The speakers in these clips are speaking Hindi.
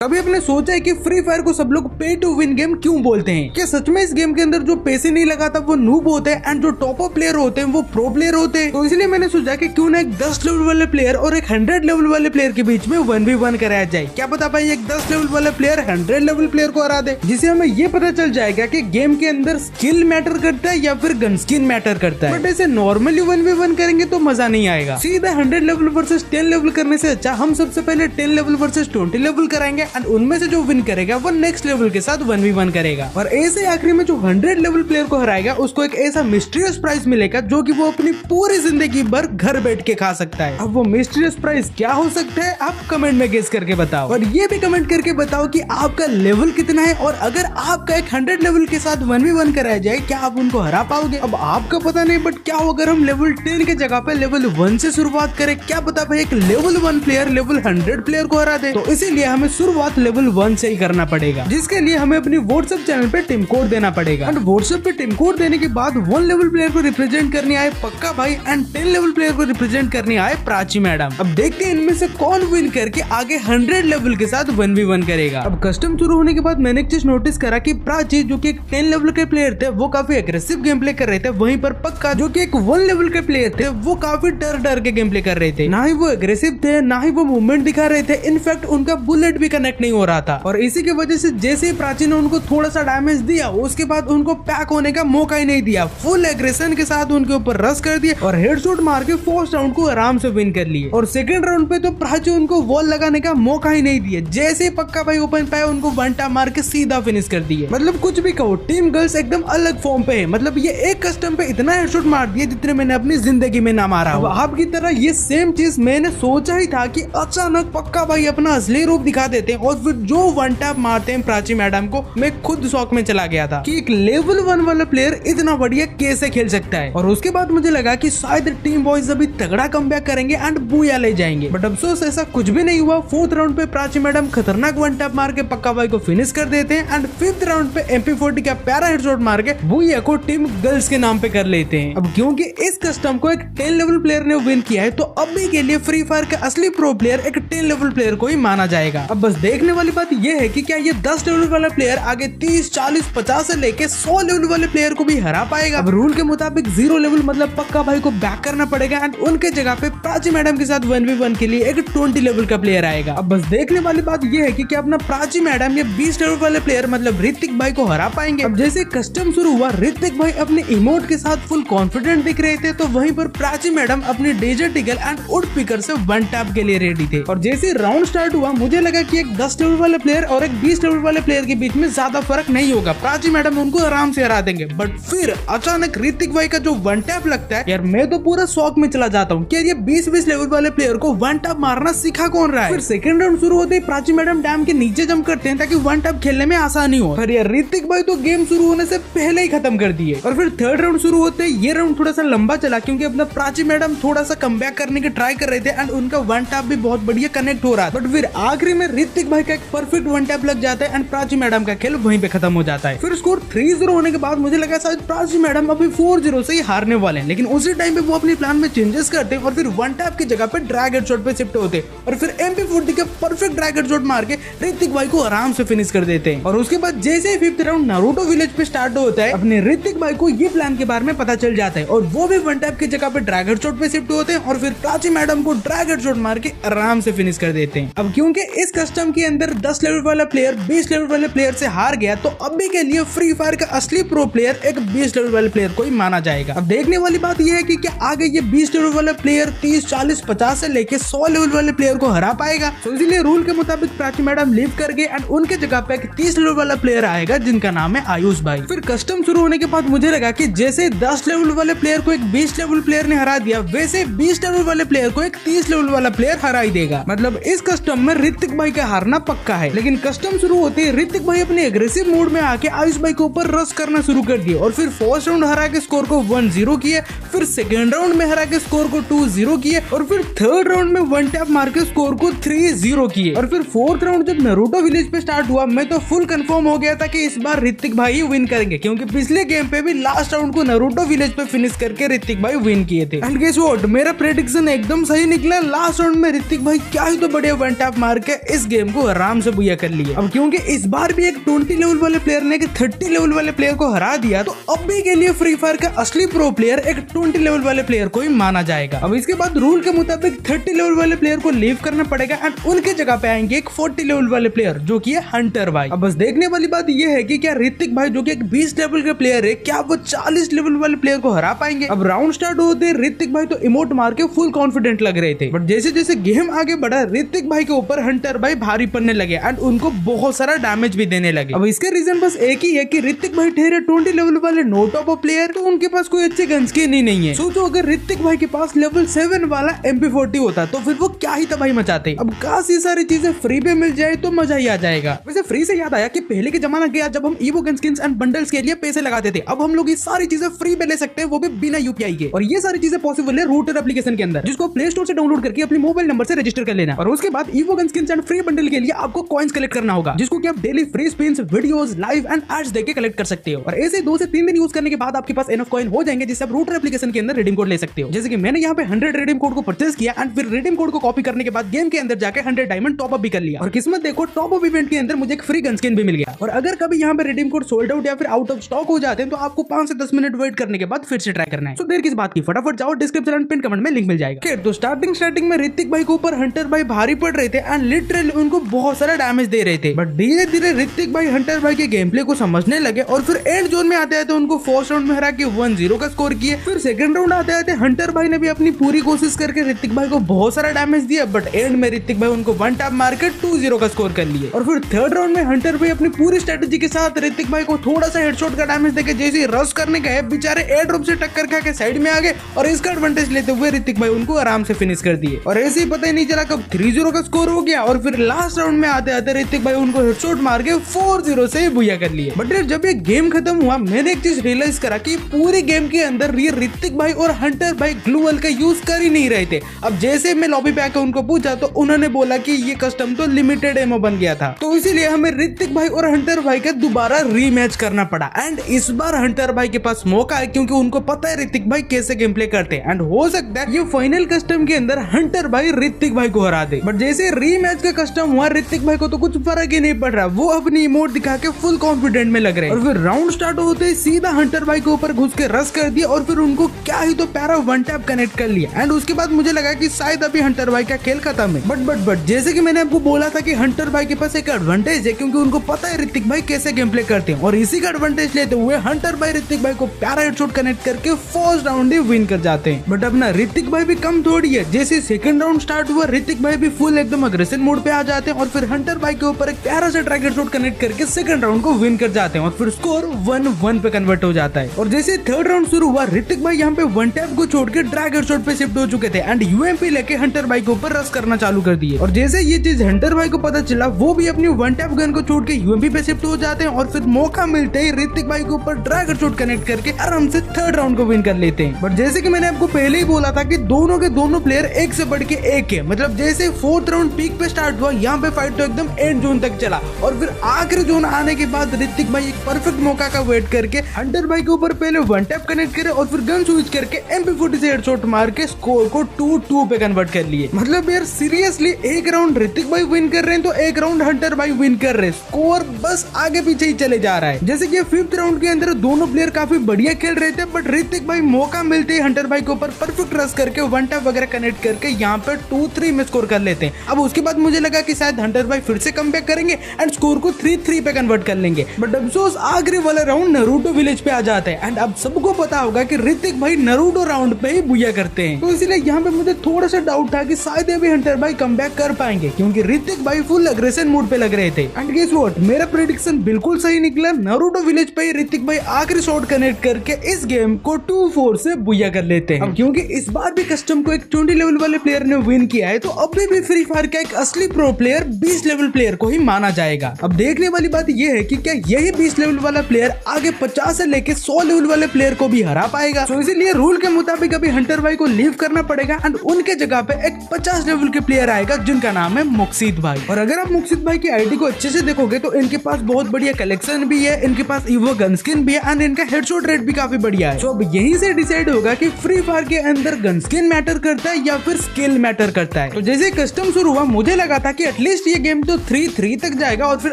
कभी आपने सोचा है कि फ्री फायर को सब लोग पे टू विन गेम क्यों बोलते हैं? क्या सच में इस गेम के अंदर जो पैसे नहीं लगाता वो नूब होते हैं एंड जो टॉप अप प्लेयर होते हैं वो प्रो प्लेयर होते हैं? तो इसलिए मैंने सोचा कि क्यों ना एक 10 लेवल वाले प्लेयर और एक 100 लेवल वाले प्लेयर के बीच में 1v1 कराया जाए। क्या पता भाई एक 10 लेवल वाला प्लेयर 100 लेवल प्लेयर को हरा दे, जिससे हमें ये पता चल जाएगा कि गेम के अंदर स्किल मैटर करता है या फिर गन स्किन मैटर करता है। बट ऐसे नॉर्मली 1v1 करेंगे तो मजा नहीं आएगा। सीधा 100 लेवल वर्सेस 10 लेवल करने से अच्छा हम सबसे पहले 10 लेवल वर्सेस 20 लेवल कराएंगे एंड उनमें से जो विन करेगा वो नेक्स्ट लेवल के साथ 1v1 करेगा। और ऐसे आखिरी में जो 100 लेवल प्लेयर को हराएगा उसको एक ऐसा मिस्टीरियस प्राइज मिलेगा जो कि वो अपनी पूरी जिंदगी भर घर बैठ के खा सकता है। अब वो मिस्टीरियस प्राइज क्या हो सकता है आप कमेंट में गेस करके बताओ, और ये भी कमेंट करके बताओ कि आपका लेवल कितना है, और अगर आपका एक 100 लेवल के साथ 1v1 कराया जाए क्या आप उनको हरा पाओगे? अब आपका पता नहीं, बट क्या हो अगर हम लेवल 10 के जगह पे लेवल 1 से शुरुआत करें? क्या पता भाई एक लेवल 1 प्लेयर लेवल 100 प्लेयर को हरा दे। तो इसीलिए हमें शुरुआत लेवल 1 से ही करना पड़ेगा, जिसके लिए हमें अपनी व्हाट्सएप चैनल पे टीम कोड देना पड़ेगा। एंड व्हाट्सएप पे टीम कोड देने के बाद 1 लेवल प्लेयर को रिप्रेजेंट करने आए पक्का भाई एंड 10 लेवल प्लेयर को रिप्रेजेंट करने आए प्राची मैडम। अब देखते हैं इनमें से कौन विन करके आगे 100 लेवल के साथ 1v1 करेगा। अब कस्टम शुरू होने के बाद मैंने एक चीज नोटिस करा कि प्राची जो कि एक 10 लेवल के प्लेयर थे वो काफी एग्रेसिव गेम प्ले कर रहे थे, वहीं पर पक्का जो कि एक 1 लेवल के प्लेयर थे वो काफी डर के गेम प्ले कर रहे थे। ना ही वो एग्रेसिव थे ना ही वो मूवमेंट दिखा रहे थे, इनफैक्ट उनका बुलेट भी कनेक्ट नहीं हो रहा था। और इसी की वजह से जैसे ही प्राची ने उनको थोड़ा सा डैमेज दिया उसके बाद उनको पैक होने का मौका ही नहीं दिया, फुल एग्रेशन के साथ उनके ऊपर रश कर दिया और हेडशॉट मार के फर्स्ट राउंड को आराम से विन कर लिए। और सेकंड राउंड पे तो प्राची उनको वॉल लगाने का मौका ही नहीं दिया, जैसे ही पक्का भाई ओपन पाया उनको वन टैप मार के सीधा फिनिश कर दिए। मतलब कुछ भी कहो टीम गर्ल्स एकदम अलग फॉर्म पे है। मतलब ये एक कस्टम पे इतना हेडशॉट मार दिया जितने मैंने अपनी जिंदगी में ना मारा। अब आपकी तरह ये सेम चीज मैंने सोचा ही था कि अचानक पक्का भाई अपना असली रूप दिखा देते हैं और फिर जो वन टैप मारते हैं प्राची मैडम को, मैं खुद शॉक में चला गया था कि एक लेवल 1 वाला प्लेयर इतना बढ़िया कैसे खेल सकता है। और उसके बाद मुझे लगा कि शायद टीम बॉयज अभी तगड़ा कमबैक करेंगे एंड बूया ले जाएंगे, बट अफसोस ऐसा कुछ भी नहीं हुआ। 4th राउंड पे प्राची मैडम खतरनाक वन टैप मार के पक्का भाई को फिनिश कर देते हैं एंड 5th राउंड पे MP40 का प्यारा हेडशॉट मार के बूया को टीम गर्ल्स के नाम पे कर लेते हैं। अब क्योंकि इस कस्टम को एक 10 लेवल प्लेयर ने विन किया है तो अभी के लिए फ्री फायर का असली प्रो प्लेयर एक 10 लेवल प्लेयर को ही माना जाएगा। अब बस देखने वाली बात यह है कि क्या ये 10 लेवल वाला प्लेयर आगे 30, 40, 50 से लेके 100 लेवल वाले प्लेयर को भी हरा पाएगा? अब रूल के मुताबिक 0 लेवल मतलब पक्का भाई को बैक करना पड़ेगा एंड उनके जगह पे प्राची मैडम के साथ 1v1 के लिए एक 20 लेवल का प्लेयर आएगा। अब बस देखने वाली बात यह है कि क्या अपना प्राची मैडम ये 20 लेवल वाले प्लेयर मतलब ऋतिक भाई को हरा पाएंगे? अब जैसे कस्टम शुरू हुआ ऋतिक भाई अपने इमोट के साथ फुल कॉन्फिडेंट दिख रहे थे, तो वहीं पर प्राची मैडम अपने desert eagle and woodpecker से वन टैप के लिए रेडी थे। और जैसे राउंड स्टार्ट हुआ मुझे लगा कि एक 10 लेवल वाले प्लेयर और एक 20 लेवल वाले प्लेयर के बीच में ज्यादा फर्क नहीं होगा, प्राची मैडम उनको आराम से हरा देंगे। बट फिर अचानक ऋतिक भाई का जो वन टैप लगता है यार, मैं तो पूरा शॉक में चला जाता हूँ कि ये 20-20 लेवल वाले प्लेयर को वन टैप मारना सिखा कौन रहा है? फिर सेकंड राउंड शुरू होते ही प्राची मैडम डैम के नीचे जंप करते हैं ताकि वन टैप खेलने में आसानी हो। फिर यार ऋतिक भाई तो गेम शुरू होने से पहले ही खत्म कर दिए। और फिर थर्ड राउंड शुरू होते ही ये राउंड थोड़ा सा लंबा चला क्योंकि अपना प्राची मैडम थोड़ा सा कमबैक करने की ट्राई कर रहे थे एंड उनका वन टैप भी बहुत बढ़िया कनेक्ट हो रहा था। बट फिर आखिरी में ऋतिक भाई का एक परफेक्ट वन टैप लग जाता है एंड प्राची मैडम का खेल वहीं पे खत्म हो जाता है। फिर स्कोर 3-0 होने के बाद मुझे लगा शायद प्राची मैडम अभी 4-0 से ही हारने वाले हैं, लेकिन उसी टाइम पे वो अपने प्लान में चेंजेस करते हैं और फिर वन टैप की जगह पे ड्रैग हेडशॉट पे शिफ्ट होते हैं और फिर MP40 के परफेक्ट ड्रैग हेडशॉट मार के ऋतिक भाई को आराम से फिनिश कर देते हैं। और उसके बाद जैसे ही 5th राउंड नारुतो विलेज पे स्टार्ट होता है अपने ऋतिक भाई को ये प्लान के बारे में पता चल जाता है और वो भी वन टैप की जगह पे ड्रैग हेडशॉट पे शिफ्ट होते हैं और फिर प्राची मैडम को ड्रैग हेडशॉट मार के आराम से फिनिश कर देते हैं। अब क्योंकि इस कस्टम के अंदर 10 लेवल वाला प्लेयर 20 लेवल वाले प्लेयर से हार गया तो अभी के लिए फ्री फायर का असली प्रो प्लेयर एक 20 लेवल वाले प्लेयर को ही माना जाएगा। अब देखने वाली बात यह है कि क्या आगे ये 20 लेवल वाला प्लेयर 30, 40, 50 से लेके 100 लेवल वाले प्लेयर को हरा पाएगा? तो इसीलिए रूल के मुताबिक प्राची मैडम लीव कर गए एंड उनके जगह पे एक 30 लेवल वाला प्लेयर आएगा जिनका नाम है आयुष भाई। फिर कस्टम शुरू होने के बाद मुझे लगा कि जैसे 10 लेवल वाले प्लेयर को एक 20 लेवल प्लेयर ने हरा दिया वैसे 20 लेवल वाले प्लेयर को एक 30 लेवल वाला प्लेयर हरा ही देगा। मतलब इस कस्टम में ऋतिक भाई का हारना पक्का है। लेकिन कस्टम शुरू होते ही ऋतिक भाई अपने एग्रेसिव मोड में आके आयुष भाई के ऊपर रश करना शुरू कर दिया और फिर फर्स्ट राउंड हरा के स्कोर को 1-0 किए, फिर सेकंड राउंड में हरा के स्कोर को 2-0 किए और फिर थर्ड राउंड में वन टैप मार के स्कोर को 3-0 किए। और फिर 4th राउंड जब नारुतो विलेज पे स्टार्ट हुआ मैं तो फुल कंफर्म हो गया था कि इस बार ऋतिक भाई ही विन करेंगे, क्योंकि पिछले गेम पे भी लास्ट राउंड को नारुतो विलेज पे फिनिश करके ऋतिक भाई विन किए थे। एंड गेस व्हाट, मेरा प्रेडिक्शन एकदम सही निकला। लास्ट राउंड में ऋतिक भाई क्या ही तो बढ़िया वन टैप मार के इस गेम को आराम से बुया कर लिए। अब क्योंकि इस बार भी एक 20 लेवल वाले प्लेयर ने 30 लेवल वाले प्लेयर को हरा दिया, तो अब भी के लिए फ्री फायर का असली प्रो प्लेयर एक 20 लेवल वाले प्लेयर को ही माना जाएगा। अब इसके बाद रूल के मुताबिक 30 लेवल वाले प्लेयर को लीव करना पड़ेगा एंड उनके जगह पे आएंगे एक 40 लेवल वाले प्लेयर जो कि है हंटर भाई। अब बस देखने वाली बात यह है कि क्या ऋतिक भाई जो कि एक 20 लेवल के प्लेयर है, क्या वो 40 लेवल वाले प्लेयर को हरा पाएंगे। अब राउंड स्टार्ट होते ऋतिक भाई तो इमोट मार के फुल कॉन्फिडेंट लग रहे थे, बट जैसे जैसे गेम आगे बढ़ा ऋतिक भाई के ऊपर हंटर भाई भारी पड़ने लगे एंड उनको बहुत सारा डैमेज भी देने लगे। अब इसके रीजन बस एक ही है कि ऋतिक भाई ठहरे 20 लेवल वाले नो टॉप प्लेयर, तो उनके पास कोई अच्छे गन स्किन ही नहीं है। सोचो अगर ऋतिक भाई के पास लेवल 7 वाला MP40 होता तो फिर वो क्या ही तबाही मचाते। अब काश ये सारी चीजें फ्री पे मिल जाए तो मजा ही आ जाएगा। वैसे फ्री से याद आया कि पहले के जमाना गया जब हम evo gun skins and bundles के लिए पैसे लगाते थे, अब हम लोग ये सारी चीजें फ्री पे ले सकते हैं, वो भी बिना यूपीआई के। और ये सारी चीजें पॉसिबल है रूटर एप्लीकेशन के अंदर, जिसको प्ले स्टोर से डाउनलोड करके अपने मोबाइल नंबर से रजिस्टर कर लेना। और उसके बाद evo gun skins and free bundle के लिए आपको कॉइंस कलेक्ट करना होगा, जिसको कि आप daily free spins, videos, live and ads देके कलेक्ट कर सकते हो। और ऐसे 2 से 3 दिन यूज करने के बाद आपके पास एनफ कॉइन हो जाएंगे, जिससे आप रूटर एप्लीकेशन के अंदर रिडीम कोड ले सकते हो। जैसे कि मैंने यहाँ पे 100 रिडीम कोड को परचेज किया एंड फिर रिडीम कोड को कॉपी करने के बाद गेम के अंदर जाके 100 डायमंड टॉप अप भी कर लिया। और किस्मत देखो टॉप अप इवेंट के अंदर मुझे एक फ्री गन स्किन भी मिल गया। और अगर कभी यहाँ पे रिडीम कोड सोल्ड आउट या फिर आउट ऑफ स्टॉक हो जाते हैं तो आपको 5 से 10 मिनट वेट करने के बाद फिर से ट्राई करना है। तो देर किस बात की, फटाफट जाओ डिस्क्रिप्शन एंड पिन कमेंट में लिंक मिल जाएगा। तो स्टार्टिंग में ऋतिक भाई के ऊपर हंटर भाई भारी पड़ रहे थे एंड लिटरली उनको बहुत सारा डैमेज दे रहे थे, बट धीरे धीरे ऋतिक भाई हंटर भाई के गेम प्ले को समझने लगे और फिर एंड जोन में आते आते उनको फर्स्ट राउंड में हरा के 1-0 का स्कोर किए। फिर सेकंड राउंड आते आते हंटर भाई ने भी अपनी पूरी कोशिश करके ऋतिक भाई को बहुत सारा डैमेज दिया, बट एंड में ऋतिक भाई उनको 1 टैप मार के 2-0 का स्कोर कर लिए। और फिर थर्ड राउंड में हंटर भाई अपनी पूरी स्ट्रेटेजी के साथ ऋतिक भाई को थोड़ा सा हेडशॉट का डैमेज देके जैसे रश करने गए, बेचारे एयर ड्रॉप से टक्कर खा के साइड में आ गए और इसका एडवांटेज लेते हुए ऋतिक भाई उनको आराम से फिनिश कर दिए। और ऐसे ही पता ही नहीं चला कब 3-0 का स्कोर हो गया और फिर लास्ट राउंड में आते आते ऋतिक भाई उनको हेडशॉट मार के 4-0 से बुया कर लिए। बट जब ये गेम खत्म हुआ मैंने एक चीज रियलाइज करा कि पूरी गेम के अंदर ये ऋतिक भाई और हंटर भाई ग्लूवल का यूज कर ही नहीं रहे थे। अब जैसे मैं लॉबी पे आकर उनको पूछा तो उन्होंने बोला कि ये कस्टम तो लिमिटेड एमओ बन गया था, तो इसीलिए हमें ऋतिक भाई और हंटर भाई का दोबारा रीमैच करना पड़ा। एंड इस बार हंटर भाई के पास मौका है क्योंकि उनको पता है ऋतिक भाई कैसे गेम प्ले करते हैं एंड हो सकता है ये फाइनल कस्टम के अंदर हंटर भाई ऋतिक भाई को हरा दे। बट जैसे रीमैच का कस्टम हुआ ऋतिक भाई को तो कुछ फर्क ही नहीं पड़ रहा, वो अपनी इमोट दिखा के फुल कॉन्फिडेंट में लग रहे हैं। और फिर राउंड स्टार्ट होते ही सीधा हंटर भाई के ऊपर घुस के रश कर दिया और फिर उनको क्या ही तो पैरा 1 टैप कनेक्ट कर लिया। एंड उसके बाद मुझे लगा कि शायद अभी हंटर भाई का खेल खत्म है, बट जैसे कि मैंने आपको बोला था कि हंटर भाई के पास एक एडवांटेज है क्योंकि उनको पता है ऋतिक भाई कैसे गेम प्ले करते हैं, और इसी का एडवांटेज लेते हुए हंटर भाई ऋतिक भाई को प्यारा हेडशॉट कनेक्ट करके फर्स्ट राउंड ही विन कर जाते हैं। बट अपना ऋतिक भाई भी कम थोड़ी है, जैसे सेकंड राउंड स्टार्ट हुआ ऋतिक भाई भी फुल एकदम अग्रेसिव मोड पे आ जाते हैं और फिर हंटर भाई के ऊपर एक प्यारा सा ट्रैक हेडशॉट कनेक्ट करके सेकंड राउंड को विन कर जाते हैं और फिर स्कोर 1-1 पे कन्वर्ट हो जाता है। और जैसे थर्ड राउंड शुरू हुआ ऋतिक भाई यहाँ पे 1 टैप को छोड़ के ड्रैग हेडशॉट पे शिफ्ट हो चुके थे एंड यूएमपी लेके हंटर भाई के ऊपर रश करना चालू कर दिए। और जैसे ये चीज हंटर भाई को पता चला वो भी अपनी 1 टैप गन को छोड़ के यूएमपी पे शिफ्ट हो जाते हैं और फिर मौका मिलते ही ऋतिक भाई के ऊपर ड्रैग हेडशॉट कनेक्ट करके आराम से थर्ड राउंड को विन कर लेते हैं। बट जैसे कि मैंने आपको पहले ही बोला था कि दोनों के दोनों प्लेयर एक से बढ़ के एक है, मतलब जैसे फोर्थ राउंड पीक पे स्टार्ट हुआ यहाँ पे फाइट तो एकदम एंड जोन तक चला और फिर आखिरी जोन आने के बाद ऋतिक भाई एक परफेक्ट मौका का वेट करके हंटर भाई के ऊपर पहले 1 टैप कनेक्ट करे और फिर गन स्विच करके MP40 से हेडशॉट मार के स्कोर को 2-2 पे कन्वर्ट कर लिए। मतलब यार सीरियसली एक राउंड ऋतिक भाई विन कर रहे हैं तो एक राउंड हंटर भाई विन कर रहे हैं, स्कोर बस आगे पीछे ही चले जा रहा है। जैसे कि फिफ्थ राउंड के अंदर दोनों प्लेयर काफी बढ़िया खेल रहे थे बट ऋतिक भाई मौका मिलते ही हंटर भाई के ऊपर परफेक्ट रश करके 1 टैप वगैरह कनेक्ट करके यहाँ पे 2-3 में स्कोर कर लेते हैं। अब उसके बाद मुझे लगा कि शायद हंटर भाई फिर से कमबैक करेंगे एंड स्कोर को 3-3 पे कन्वर्ट कर लेंगे, बट अफसोस आखिरी वाला राउंड नरूटो विलेज पे आ जाता है एंड अब सबको पता होगा कि ऋतिक भाई नरूटो राउंड पे ही बुया करते हैं। तो इसलिए यहाँ पे मुझे थोड़ा सा डाउट था कि शायद अभी हंटर भाई कमबैक कर पाएंगे क्योंकि ऋतिक भाई फुल अग्रेशन मोड पे लग रहे थे। एंड गेस व्हाट, मेरा प्रेडिक्शन बिल्कुल सही निकला। नरूटो विलेज पे ही ऋतिक भाई आखिरी शॉट कनेक्ट करके इस गेम को 2-4 से बुया कर लेते हैं। अब क्योंकि इस बार भी कस्टम को एक 20 लेवल वाले प्लेयर ने विन किया है तो अभी भी फ्री फायर का एक असली प्रो प्लेयर 20 लेवल प्लेयर को ही माना जाएगा। अब देखने वाली बात यह है कि क्या यही 20 लेवल वाला प्लेयर आगे 50 से लेके 100 लेवल वाले प्लेयर को भी हरा पाएगा। तो इसीलिए रूल के मुताबिक अभी हंटर भाई को लीव करना पड़ेगा एंड उनके जगह पे एक 50 लेवल के प्लेयर आएगा जिनका नाम है मुक्सिद भाई। और अगर आप मुक्सिद भाई की आईडी को अच्छे से देखोगे तो इनके पास बहुत बढ़िया कलेक्शन भी है, इनके पास ईवो गन स्किन भी है एंड इनका हेडशॉट रेट भी काफी बढ़िया है। तो अब यहीं से डिसाइड होगा कि फ्री फायर के अंदर गन स्किन मैटर करता है या फिर स्किल मैटर करता है। तो जैसे कस्टम शुरू हुआ मुझे लगा था कि एटलीस्ट ये गेम तो 3-3 तक जाएगा और फिर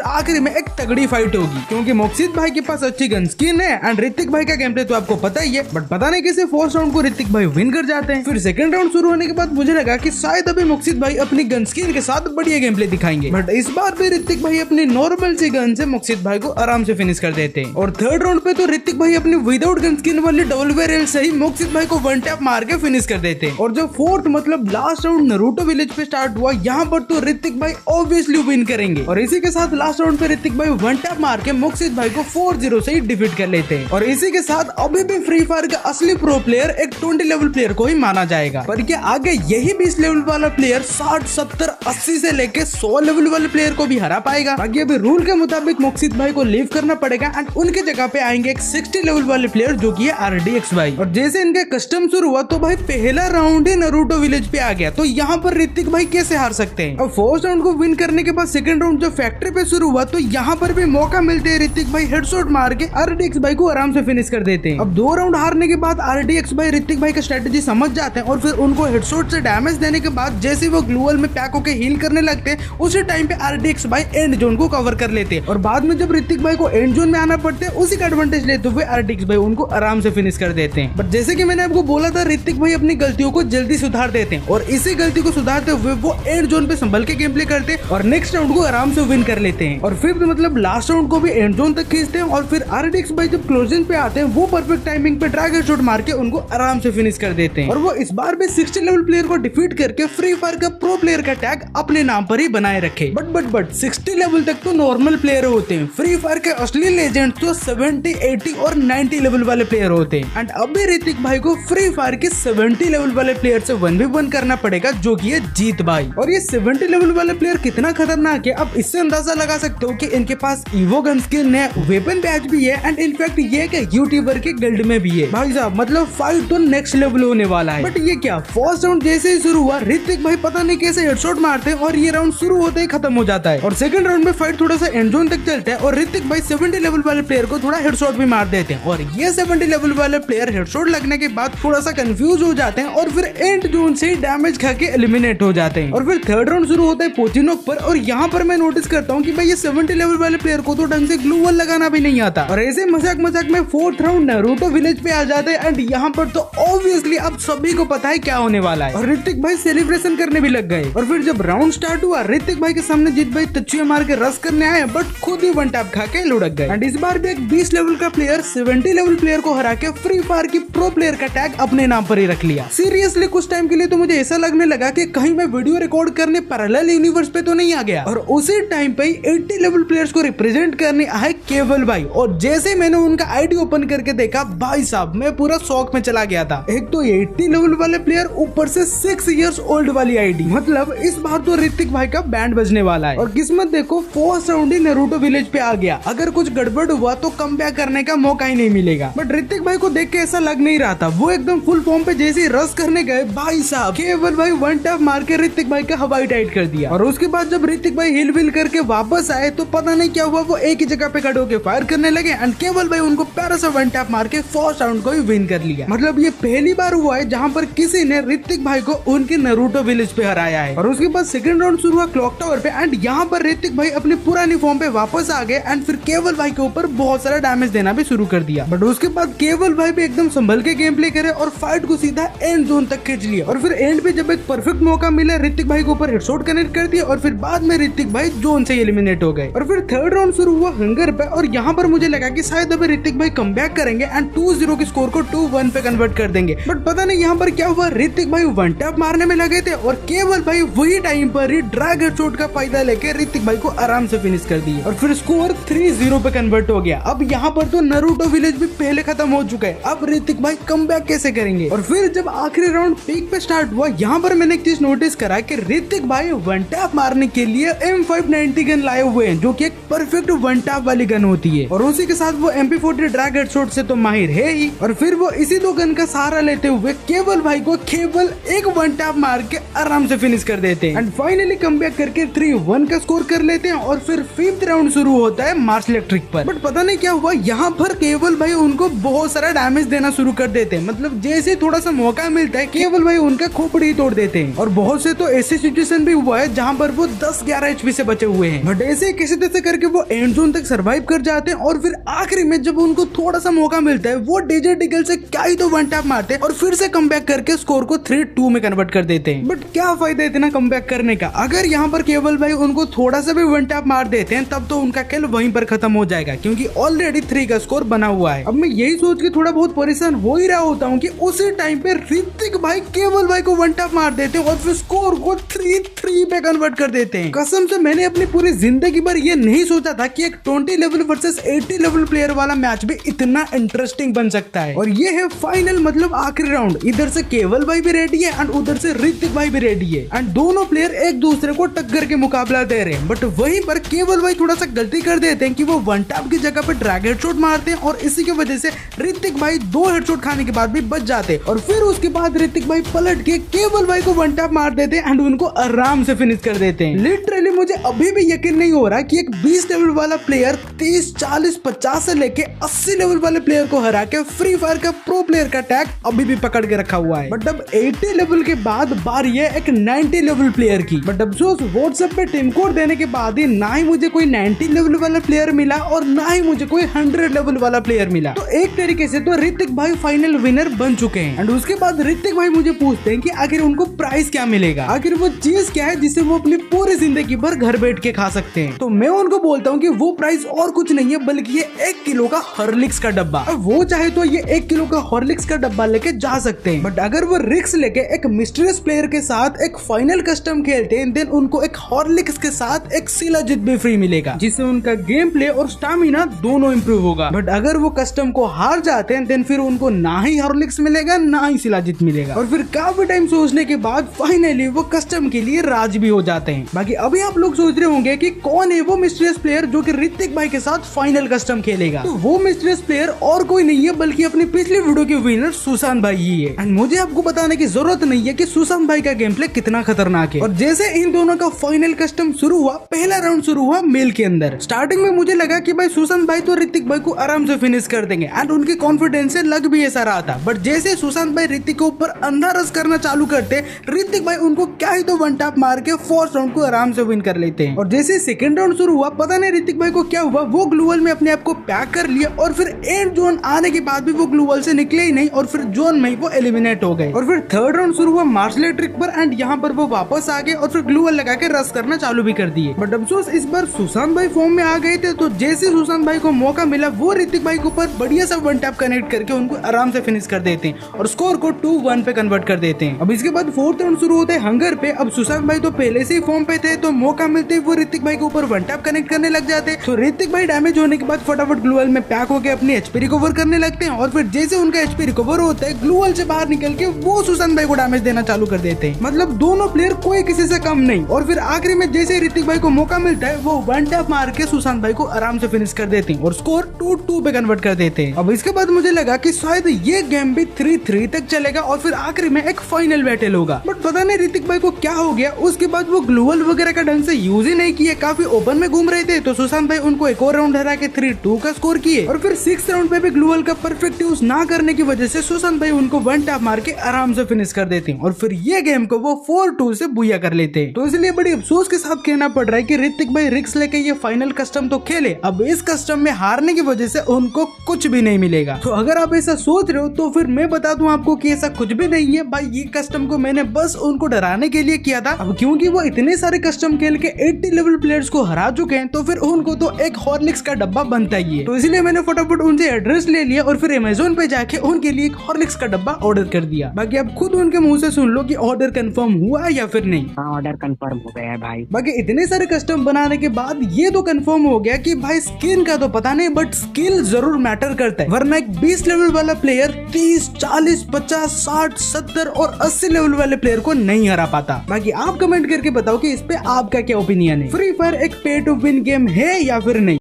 आखिरी में एक तगड़ी फाइट होगी, क्योंकि मोक्सित भाई के पास अच्छी गन स्किन है एंड ऋतिक भाई का गेम प्ले तो आपको पता ही है। बट पता नहीं कैसे फर्स्ट राउंड को ऋतिक भाई विन कर जाते हैं। फिर सेकंड राउंड शुरू होने के बाद मुझे लगा कि शायद अभी मोक्सित भाई अपनी गन स्किन के साथ बढ़िया गेम प्ले दिखाएंगे, बट इस बार भी ऋतिक भाई अपनी नॉर्मल सी गन से मोक्सित भाई को आराम से फिनिश कर देते हैं। और थर्ड राउंड पे तो ऋतिक भाई अपनी विदाउट गन स्किन वाली डबल बैरल से ही मोक्सित भाई को वन टैप मार के फिनिश कर देते हैं। और जब फोर्थ मतलब लास्ट राउंड नारुतो विलेज पे स्टार्ट हुआ, यहाँ पर तो ऋतिक भाई ऑब्वियसली विन करेंगे और इसी के साथ लास्ट राउंड पे ऋतिक भाई वन टैप मार के मोक्सित भाई को 4-0 से ही डिफीट कर लेते हैं। और इसी के साथ अभी भी फ्री फायर का असली प्रो प्लेयर एक 20 लेवल प्लेयर को ही माना जाएगा, पर क्या आगे यही 20 लेवल वाला प्लेयर 60, 70, 80 से लेके 100 लेवल वाले प्लेयर को भी हरा पाएगा? बाकी अभी रूल के मुताबिक मोक्सित भाई को लीव करना पड़ेगा एंड उनके जगह पे आएंगे एक 60 लेवल वाले प्लेयर जो की है RDX भाई। और जैसे इनका कस्टम शुरू हुआ तो भाई पहला राउंड ही नारुतो विलेज पे आ गया, तो यहाँ पर ऋतिक भाई कैसे हार सकते हैं? और फर्स्ट राउंड को विन करने के बाद सेकंड राउंड जो फैक्ट्री पे शुरू हुआ तो यहाँ पर भी मौका मिलते है ऋतिक भाई हेडशॉट मार के RDX भाई को आराम से फिनिश कर देते हैं। अब 2 राउंड हारने के बाद RDX भाई ऋतिक भाई का स्ट्रेटेजी समझ जाते हैं और फिर उनको हेडशॉट से डैमेज देने के बाद जैसे वो ग्लूअल में पैक होकर हील करने लगते हैं, उसी टाइम पे RDX भाई एंड जोन को कवर कर लेते हैं और बाद में जब ऋतिक भाई को एंड जोन में आना पड़ता है उसी का एडवांटेज लेते हुए RDX भाई उनको आराम से फिनिश कर देते हैं। बट जैसे कि मैंने आपको बोला था, ऋतिक भाई अपनी गलतियों को जल्दी सुधार देते हैं और इसी गलती को सुधारते हुए वो एंड जोन पे संभल के गेम प्ले करते हैं और नेक्स्ट राउंड को आराम से विन कर लेते हैं। और फिफ्थ मतलब लास्ट राउंड को भी एंड जोन तक खींचते हैं और फिर RDX भाई जब क्लोजिंग पे आते हैं वो परफेक्ट टाइमिंग पे ड्रैग हेडशॉट मार के उनको आराम से फिनिश कर देते हैं। और वो इस बार भी 60 लेवल प्लेयर को डिफीट करके फ्री फायर का प्रो प्लेयर का टैग अपने नाम पर ही बनाए रखे। बट 60 लेवल तक तो नॉर्मल प्लेयर होते हैं, फ्री फायर के असली लेजेंड तो 70, 80 और 90 लेवल वाले प्लेयर होते हैं। एंड अभी ऋतिक भाई को फ्री फायर के 70 लेवल वाले प्लेयर से 1v1 करना पड़ेगा, जो कि है जीत भाई। और ये 70 लेवल वाले प्लेयर कितना खतरनाक है अब इससे अंदाजा लगा सकते हो कि इनके पास ईवो गन स्किन है, वेपन बैच भी है एंड इनफैक्ट ये कि यूट्यूबर के गिल्ड में भी है। भाई साहब मतलब फाइट तो नेक्स्ट लेवल होने वाला है। बट ये क्या, फर्स्ट राउंड जैसे ही शुरू हुआ ऋतिक भाई पता नहीं कैसे हेडशॉट मारते हैं और ये राउंड शुरू होते ही खत्म हो जाता है। और सेकंड राउंड में फाइट थोड़ा सा एंड जोन तक चलता है और ऋतिक भाई 70 लेवल वाले प्लेयर को थोड़ा हेडशॉट भी मार देते हैं और ये 70 लेवल वाले प्लेयर हेडशॉट लगने के बाद थोड़ा सा कंफ्यूज हो जाते हैं और फिर एंड जोन से डैमेज खा के एलिमिनेट हो जाते हैं। और फिर थर्ड राउंड शुरू होता है पोचिनोक पर और यहाँ पर मैं नोटिस करता हूँ कि भाई ये 70 लेवल वाले प्लेयर को तो ढंग से ग्लू वॉल लगाना भी नहीं आता और ऐसे मजाक में फोर्थ राउंड नारुतो विलेज पे आ जाते हैं एंड यहाँ पर तो ऑब्वियसली अब सभी को पता है क्या होने वाला है और ऋतिक भाई सेलिब्रेशन करने भी लग गए। और फिर जब राउंड स्टार्ट हुआ ऋतिक भाई के सामने जीत भाई तच्छुए मार के रस करने आए बट खुद ही वन टैप खा के लुढ़क गए। एंड इस बार भी एक 20 लेवल का प्लेयर 70 लेवल प्लेयर को हरा के फ्री फायर की प्रो प्लेयर का टैग अपने नाम पर ही रख लिया। सीरियसली कुछ टाइम के लिए तो मुझे ऐसा लगने लगा कि कहीं मैं वीडियो रिकॉर्ड करने पैरेलल यूनिवर्स पे तो नहीं आ गया। और उसी टाइम पे 80 लेवल प्लेयर्स को रिप्रेजेंट करने आए केवल भाई और जैसे मैंने उनका आईडी ओपन करके देखा भाई साहब मैं पूरा शौक में चला गया था। एक तो 80 लेवल वाले प्लेयर ऊपर से 6 इयर्स ओल्ड वाली आईडी, मतलब इस बार तो ऋतिक भाई का बैंड बजने वाला है। और किस्मत देखो फर्स्ट राउंड ही नारुतो विलेज पे आ गया, अगर कुछ गड़बड़ हुआ तो कम बैक करने का मौका ही नहीं मिलेगा। बट ऋतिक भाई को देख के ऐसा लग नहीं रहा था, वो एकदम फुल फॉर्म पे जैसे रस करने गए भाई साहब केवल भाई वन टैप मार के ऋतिक भाई का हवाई टाइट कर दिया। और उसके बाद जब ऋतिक भाई हिल विल करके वापस आए तो पता नहीं क्या हुआ, वो एक ही जगह पे खड़े होकर फायर करने लगे एंड केवल भाई उनको प्यारा सा वन टैप मार के फर्स्ट राउंड को ही विन कर लिया। मतलब ये पहली बार हुआ है जहाँ पर किसी ने ऋतिक भाई को उनके नारुतो विलेज पे हराया है। और उसके बाद सेकंड राउंड शुरू हुआ क्लॉक टावर पे एंड यहाँ पर ऋतिक भाई अपनी पुरानी फॉर्म पे वापस आ गए एंड फिर केवल भाई के ऊपर बहुत सारा डैमेज देना भी शुरू कर दिया। बट उसके बाद केवल भाई भी एकदम संभल के गेम प्ले करे और फाइट को सीधा एंड जोन तक खींच लिया। और फिर एंड पे जब एक परफेक्ट मौका मिला ऋतिक भाई के ऊपर हेडशॉट कनेक्ट कर दिया और फिर बाद में ऋतिक भाई जोन से एलिमिनेट हो गए। और फिर थर्ड राउंड शुरू हुआ हंगर पे और यहाँ पर मुझे लगा कि शायद अभी ऋतिक भाई कमबैक करेंगे एंड 2-0 के स्कोर को 2-1 पे कन्वर्ट कर देंगे। बट पता नहीं यहाँ पर क्या हुआ, ऋतिक भाई वन टैप मारने में लगे थे और केवल भाई वही टाइम पर ही ड्रैग हेडशॉट का फायदा लेके ऋतिक भाई को आराम से फिनिश कर दिया और फिर स्कोर 3-0 पे कन्वर्ट हो गया। अब यहाँ पर तो नारुतो विलेज भी पहले खत्म हो चुका है, अब ऋतिक भाई कमबैक कैसे करेंगे। और फिर जब आखिरी राउंड पीक पे स्टार्ट हुआ यहाँ पर मैंने एक चीज नोटिस करा कि ऋतिक भाई वन टैप मारने के लिए M590 गन लाए हुए हैं जो कि एक परफेक्ट वन टैप वाली गन होती है और उसी के साथ वो MP40 ड्रैग हेडशॉट से तो माहिर है ही। और फिर वो इसी दो गन का सहारा लेते हुए केवल भाई को केवल एक वन टैप मार के आराम से फिनिश कर देते हैं एंड फाइनली कमबैक करके 3-1 का स्कोर कर लेते हैं। और फिर फिफ्थ राउंड शुरू होता है मार्स इलेक्ट्रिक पर। बट पता नहीं क्या हुआ, यहाँ पर केवल भाई उनको बहुत सारा डैमेज देना शुरू कर देते हैं, मतलब जैसे थोड़ा सा मौका मिलता है केवल भाई उनका खोपड़ी तोड़ देते हैं। और बहुत से तो ऐसे सिचुएशन भी हुआ है जहाँ जहाँ पर वो 10-11 एचपी से बचे हुए हैं। बट ऐसे किसी तरह करके वो एंड जोन तक सर्वाइव कर जाते हैं और फिर आखिरी में जब उनको थोड़ा सा मौका मिलता है वो डेजर्ट ईगल से क्या ही तो वन टैप मारते हैं और फिर से कम करके स्कोर को 3-2 में कन्वर्ट कर देते हैं। बट क्या फायदा इतना कम करने का, अगर यहाँ पर केवल भाई उनको थोड़ा सा भी वन टैप मार देते हैं तब तो उनका खेल वहीं पर खत्म हो जाएगा, क्योंकि ऑलरेडी 3 का स्कोर बना हुआ है। अब मैं यही सोच के थोड़ा बहुत परेशान हो ही रहा होता हूँ कि उसी टाइम पे ऋतिक भाई केवल भाई को वन टैप मार देते हैं और फिर स्कोर को 3-3 पे कन्वर्ट कर देते हैं। कसम से मैंने अपनी पूरी जिंदगी भर ये नहीं सोचा था कि एक 20 लेवल वर्सेस 80 लेवल प्लेयर वाला मैच भी इतना इंटरेस्टिंग बन सकता है। और ये है फाइनल, मतलब आखिरी राउंड। इधर से केवल भाई भी रेडी है एंड उधर से ऋतिक भाई भी रेडी है एंड दोनों प्लेयर एक दूसरे को टक्कर के मुकाबला दे रहे हैं। बट वहीं पर केवल भाई थोड़ा सा गलती कर देते हैं कि वो वन टैप की जगह पे ड्रैग हेडशॉट मारते हैं और इसी की वजह से ऋतिक भाई 2 हेडशॉट खाने के बाद भी बच जाते हैं और फिर उसके बाद ऋतिक भाई पलट के केवल भाई को वन टैप मार देते हैं एंड उनको आराम से फिनिश कर देते हैं। लिटरली मुझे अभी भी यकीन नहीं हो रहा कि एक 20 लेवल वाला प्लेयर 30, 40, 50 से लेके 80 लेवल वाले प्लेयर को हरा के फ्री फायर का प्रो प्लेयर का टैग अभी भी पकड़ के रखा हुआ है। बट अब 80 लेवल के बाद बारी है एक 90 लेवल प्लेयर की। बट अफसोस व्हाट्सएप पे टीम कोड देने के बाद ही ना ही मुझे कोई 90 लेवल वाला प्लेयर मिला और ना ही मुझे कोई 100 लेवल वाला प्लेयर मिला। तो एक तरीके से तो ऋतिक भाई फाइनल विनर बन चुके हैं। एंड उसके बाद ऋतिक भाई मुझे पूछते हैं कि आखिर उनको प्राइस क्या मिलेगा, आखिर वो चीज क्या है जिसे वो अपनी पूरी जिंदगी भर घर बैठ के खा सकते हैं। तो मैं उनको बोलता हूँ कि वो प्राइस और कुछ नहीं है बल्कि ये 1 किलो का हॉर्लिक्स का डब्बा। अब वो चाहे तो ये 1 किलो का हॉर्लिक्स का डब्बा लेके जा सकते हैं, बट अगर वो रिक्स लेके एक मिस्टीरियस प्लेयर के साथ एक फाइनल कस्टम खेलते हैं देन उनको एक हॉर्लिक्स के साथ एक शिलाजीत भी फ्री मिलेगा, जिससे उनका गेम प्ले और स्टामिना दोनों इंप्रूव होगा। बट अगर वो कस्टम को हार जाते हैं देन फिर उनको ना ही हॉर्लिक्स मिलेगा ना ही शिलाजीत मिलेगा। और फिर काफी टाइम सोचने के बाद फाइनली वो कस्टम के लिए राज भी हो जाते हैं। बाकी अभी आप लोग सोच रहे होंगे कि कौन है वो मिस्टीरियस प्लेयर जो कि ऋतिक भाई के साथ फाइनल कस्टम खेलेगा। तो वो मिस्टीरियस प्लेयर और कोई नहीं है बल्कि अपनी पिछली वीडियो के विनर सुशांत भाई ही है। एंड मुझे आपको बताने की जरूरत नहीं है कि सुशांत भाई का गेम प्ले कितना खतरनाक है। और जैसे इन दोनों का फाइनल कस्टम शुरू हुआ, पहला राउंड शुरू हुआ मेल के अंदर। स्टार्टिंग में मुझे लगा कि भाई सुशांत भाई तो ऋतिक भाई को आराम से फिनिश कर देंगे एंड उनके कॉन्फिडेंस से लग भी ऐसा रहा था। बट जैसे सुशांत भाई ऋतिक के ऊपर अंधा रस करना चालू करते, ऋतिक भाई उनको क्या ही तो वन टैप मार के फर्स्ट राउंड को आराम से विन कर लेते हैं। और जैसे सेकंड राउंड शुरू हुआ, पता नहीं ऋतिक भाई को क्या हुआ, वो ग्लूवल में अपने आप को पैक कर लिया और फिर एंड जोन आने के बाद भी वो ग्लूवल से निकले ही नहीं और फिर जोन में ही वो एलिमिनेट हो गए। और फिर थर्ड राउंड शुरू हुआ मार्शल ट्रिक पर एंड यहाँ पर वो वापस आ गए और फिर ग्लूवल लगा के रस करना चालू भी कर दिए। बट अफसोस इस बार सुशांत भाई फॉर्म में आ गए थे, तो जैसे सुशांत भाई को मौका मिला वो ऋतिक भाई के ऊपर बढ़िया सा वन टैप कनेक्ट करके उनको आराम से फिनिश कर देते हैं और स्कोर को 2-1 पे कन्वर्ट कर देते हैं। अब इसके बाद फोर्थ राउंड शुरू होता है हंगर पे। अब सुशांत भाई तो पहले से ही फॉर्म पे थे, तो मौका मिलते ही वो ऋतिक भाई के ऊपर वन टैप कनेक्ट करने लग जाते। तो ऋतिक भाई डैमेज होने के बाद फटाफट ग्लूवल में पैक होकर अपनी एचपी रिकवर करने लगते हैं और फिर जैसे उनका एचपी रिकवर होता है ग्लूवल से बाहर निकल के वो सुशांत भाई को डैमेज देना चालू कर देते हैं। मतलब दोनों प्लेयर कोई किसी से कम नहीं। और फिर आखिरी में जैसे ऋतिक भाई को मौका मिलता है वो वन टैप मार के सुशांत भाई को आराम से फिनिश कर देते हैं और स्कोर 2-2 पे कन्वर्ट कर देते हैं। अब इसके बाद मुझे लगा कि शायद ये गेम भी 3-3 तक चलेगा और फिर आखिरी में एक फाइनल बैटल होगा। बट पता नहीं ऋतिक भाई को क्या हो गया, उसके बाद वो ग्लूवल वगैरह का ढंग से यूज ही नहीं किए, काफी ओपन में घूम रहे थे। तो सुशांत भाई उनको एक और राउंड हरा के 3-2 का स्कोर किए और फिर 6th राउंड पे भी ग्लूवल का परफेक्ट यूज ना करने की वजह से सुशांत भाई उनको वन टैप मार के आराम से फिनिश कर देते हैं और फिर ये गेम को वो 4-2 से बुया कर लेते हैं। तो इसलिए बड़ी अफसोस के साथ कहना पड़ रहा है कि ऋतिक भाई रिक्स लेके ये फाइनल कस्टम तो खेले, अब इस कस्टम में हारने की वजह से उनको कुछ भी नहीं मिलेगा। तो अगर आप ऐसा सोच रहे हो तो फिर मैं बता दूं आपको कि ऐसा कुछ भी नहीं है भाई। ये कस्टम को मैंने बस उनको डराने के लिए किया था। अब क्योंकि वो इतने सारे कस्टम खेल के 80 लेवल प्लेयर्स को हरा चुके हैं तो फिर उनको तो एक हॉर्लिक्स का डब्बा बनता ही है। तो इसलिए मैंने फटाफट उनसे एड्रेस ले लिया और फिर अमेज़न पे जाके उनके लिए एक हॉर्लिक्स का डब्बा ऑर्डर कर दिया। बाकी आप खुद उनके मुंह से सुन लो कि ऑर्डर कंफर्म हुआ या फिर नहीं। ऑर्डर कंफर्म हो गया है भाई। बाकी इतने सारे कस्टम बनाने के बाद ये तो कंफर्म हो गया कि भाई स्किन का तो पता नहीं बट स्किल जरूर मैटर करता है, वरना एक 20 लेवल वाला प्लेयर 30, 40, 50, 60, 70 और 80 लेवल वाले प्लेयर को नहीं हरा पाता। बाकी आप कमेंट करके बताओ कि इस पे आपका क्या ओपिनियन है। फ्री फायर एक पे टू विन गेम है या फिर नहीं।